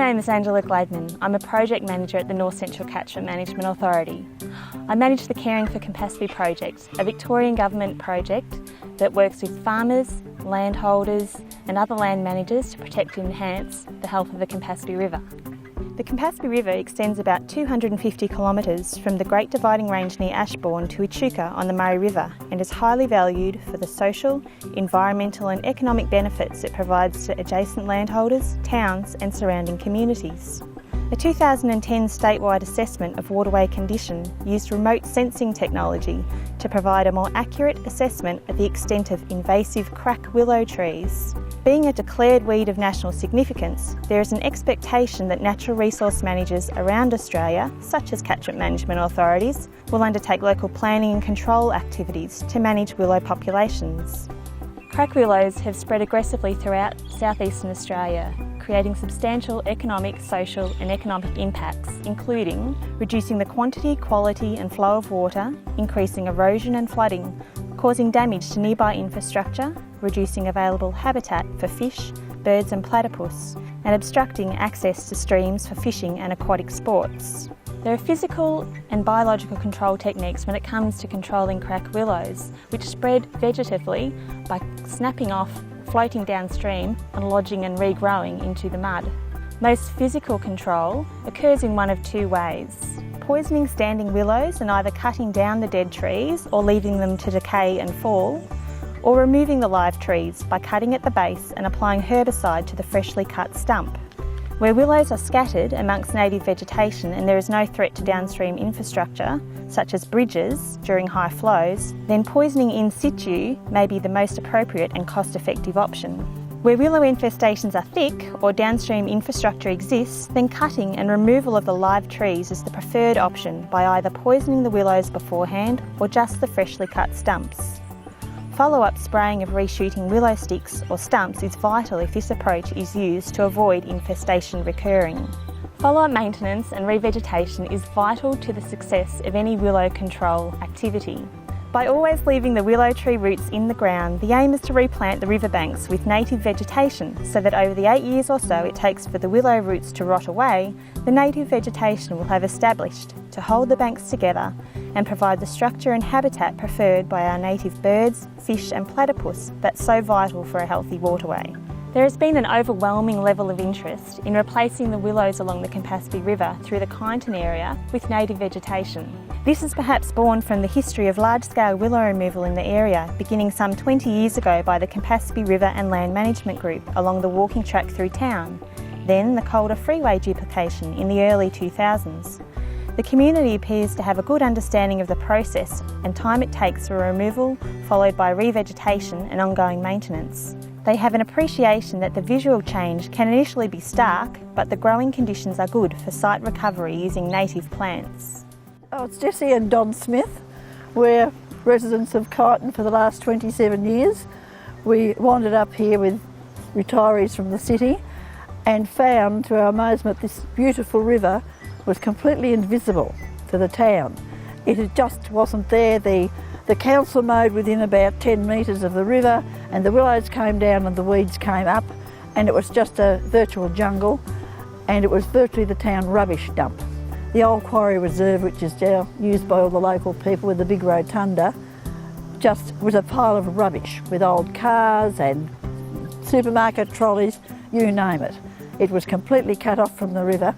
name is Angela Gladman. I'm a project manager at the North Central Catchment Management Authority. I manage the Caring for Campaspe project, a Victorian government project that works with farmers, landholders and other land managers to protect and enhance the health of the Campaspe River. The Campaspe River extends about 250 kilometres from the Great Dividing Range near Ashbourne to Echuca on the Murray River and is highly valued for the social, environmental and economic benefits it provides to adjacent landholders, towns and surrounding communities. A 2010 statewide assessment of waterway condition used remote sensing technology to provide a more accurate assessment of the extent of invasive crack willow trees. Being a declared weed of national significance, there is an expectation that natural resource managers around Australia, such as catchment management authorities, will undertake local planning and control activities to manage willow populations. Crack willows have spread aggressively throughout southeastern Australia, creating substantial economic, social and economic impacts, including reducing the quantity, quality and flow of water, increasing erosion and flooding, causing damage to nearby infrastructure, reducing available habitat for fish, birds and platypus, and obstructing access to streams for fishing and aquatic sports. There are physical and biological control techniques when it comes to controlling crack willows, which spread vegetatively by snapping off, floating downstream and lodging and regrowing into the mud. Most physical control occurs in one of two ways: poisoning standing willows and either cutting down the dead trees or leaving them to decay and fall, or removing the live trees by cutting at the base and applying herbicide to the freshly cut stump. Where willows are scattered amongst native vegetation and there is no threat to downstream infrastructure, such as bridges during high flows, then poisoning in situ may be the most appropriate and cost-effective option. Where willow infestations are thick or downstream infrastructure exists, then cutting and removal of the live trees is the preferred option by either poisoning the willows beforehand or just the freshly cut stumps. Follow-up spraying of reshooting willow sticks or stumps is vital if this approach is used to avoid infestation recurring. Follow-up maintenance and revegetation is vital to the success of any willow control activity. By always leaving the willow tree roots in the ground, the aim is to replant the riverbanks with native vegetation so that over the 8 years or so it takes for the willow roots to rot away, the native vegetation will have established to hold the banks together and provide the structure and habitat preferred by our native birds, fish and platypus that's so vital for a healthy waterway. There has been an overwhelming level of interest in replacing the willows along the Campaspe River through the Kyneton area with native vegetation. This is perhaps born from the history of large-scale willow removal in the area, beginning some 20 years ago by the Campaspe River and Land Management Group along the walking track through town, then the Calder Freeway duplication in the early 2000s. The community appears to have a good understanding of the process and time it takes for removal, followed by revegetation and ongoing maintenance. They have an appreciation that the visual change can initially be stark, but the growing conditions are good for site recovery using native plants. Oh, it's Jessie and Don Smith. We're residents of Kyneton for the last 27 years. We wandered up here with retirees from the city and found, to our amazement, this beautiful river was completely invisible to the town. It just wasn't there. The council mowed within about 10 metres of the river and the willows came down and the weeds came up, and it was just a virtual jungle, and it was virtually the town rubbish dump. The old quarry reserve, which is now used by all the local people with the big rotunda, just was a pile of rubbish with old cars and supermarket trolleys, you name it. It was completely cut off from the river,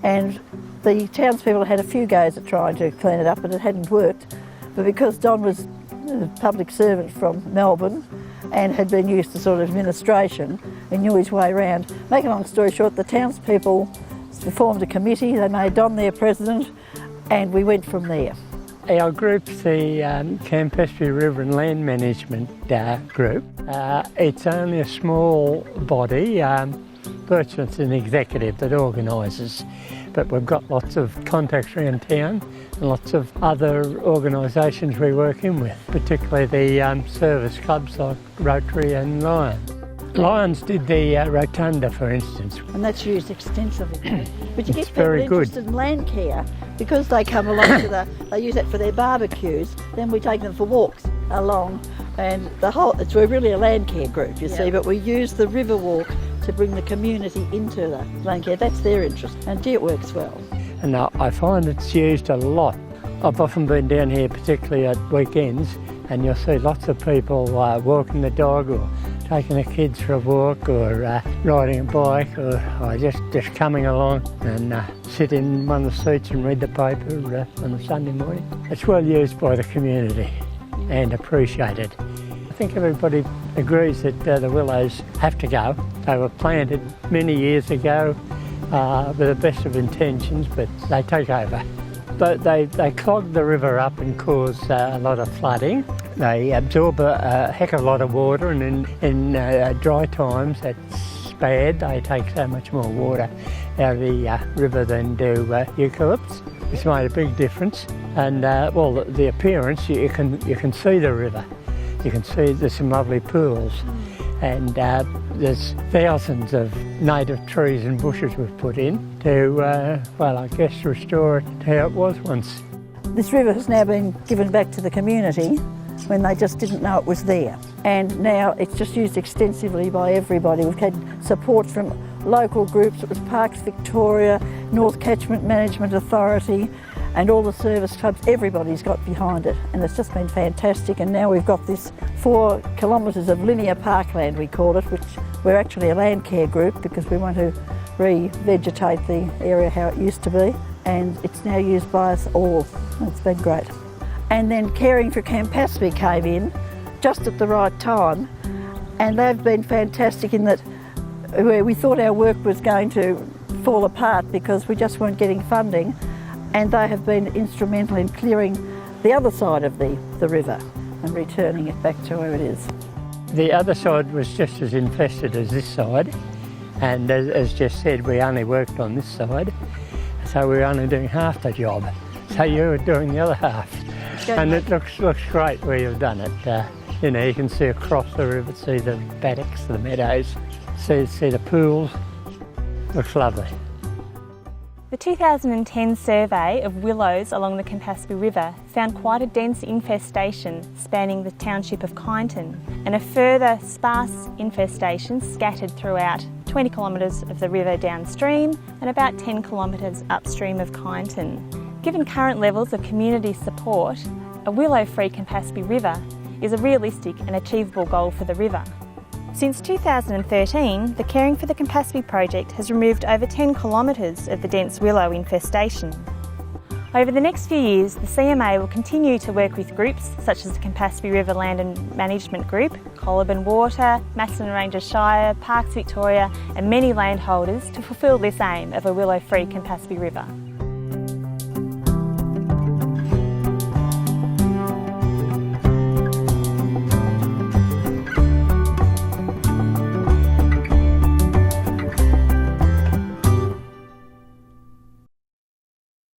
and the townspeople had a few goes at trying to clean it up, but it hadn't worked. But because Don was a public servant from Melbourne and had been used to sort of administration, he knew his way around. Make a long story short, the townspeople formed a committee, they made Don their president, and we went from there. Our group's the Campaspe River and Land Management group. It's only a small body. Virtually it's an executive that organises, but we've got lots of contacts around town and lots of other organisations we work in with, particularly the service clubs like Rotary and Lions. Lions did the rotunda, for instance. And that's used extensively. But you It's get people very good. interested in land care because they come along to they use that for their barbecues, then we take them for walks along, and we're really a land care group, you see, but we use the river walk to bring the community into the land care. That's their interest, and it works well. And I find it's used a lot. I've often been down here, particularly at weekends, and you'll see lots of people walking the dog or taking the kids for a walk or riding a bike or just coming along and sit in one of the seats and read the paper on a Sunday morning. It's well used by the community and appreciated. I think everybody agrees that the willows have to go. They were planted many years ago with the best of intentions, but they take over. They clog the river up and cause a lot of flooding. They absorb a heck of a lot of water, and in dry times that's bad. They take so much more water out of the river than do eucalypts. It's made a big difference, and well, the appearance, you can see the river. You can see there's some lovely pools, and there's thousands of native trees and bushes we've put in to, well, I guess restore it to how it was once. This river has now been given back to the community when they just didn't know it was there. And now it's just used extensively by everybody. We've had support from local groups. It was Parks Victoria, North Catchment Management Authority, and all the service clubs. Everybody's got behind it, and it's just been fantastic. And now we've got this 4 kilometres of linear parkland, we call it, which we're actually a land care group because we want to re-vegetate the area how it used to be, and it's now used by us all. It's been great. And then Caring for Campaspe came in just at the right time, and they've been fantastic in that we thought our work was going to fall apart because we just weren't getting funding, and they have been instrumental in clearing the other side of the river and returning it back to where it is. The other side was just as infested as this side, and as just said, we only worked on this side, so we were only doing half the job. So you were doing the other half, and it looks great where you've done it. You know, you can see across the river, see the paddocks, the meadows, see the pools. Looks lovely. The 2010 survey of willows along the Campaspe River found quite a dense infestation spanning the township of Kyneton, and a further sparse infestation scattered throughout 20 kilometres of the river downstream and about 10 kilometres upstream of Kyneton. Given current levels of community support, a willow-free Campaspe River is a realistic and achievable goal for the river. Since 2013, the Caring for the Campaspe project has removed over 10 kilometres of the dense willow infestation. Over the next few years, the CMA will continue to work with groups such as the Campaspe River Land and Management Group, Coliban Water, Macedon Ranges Shire, Parks Victoria and many landholders to fulfil this aim of a willow-free Campaspe River.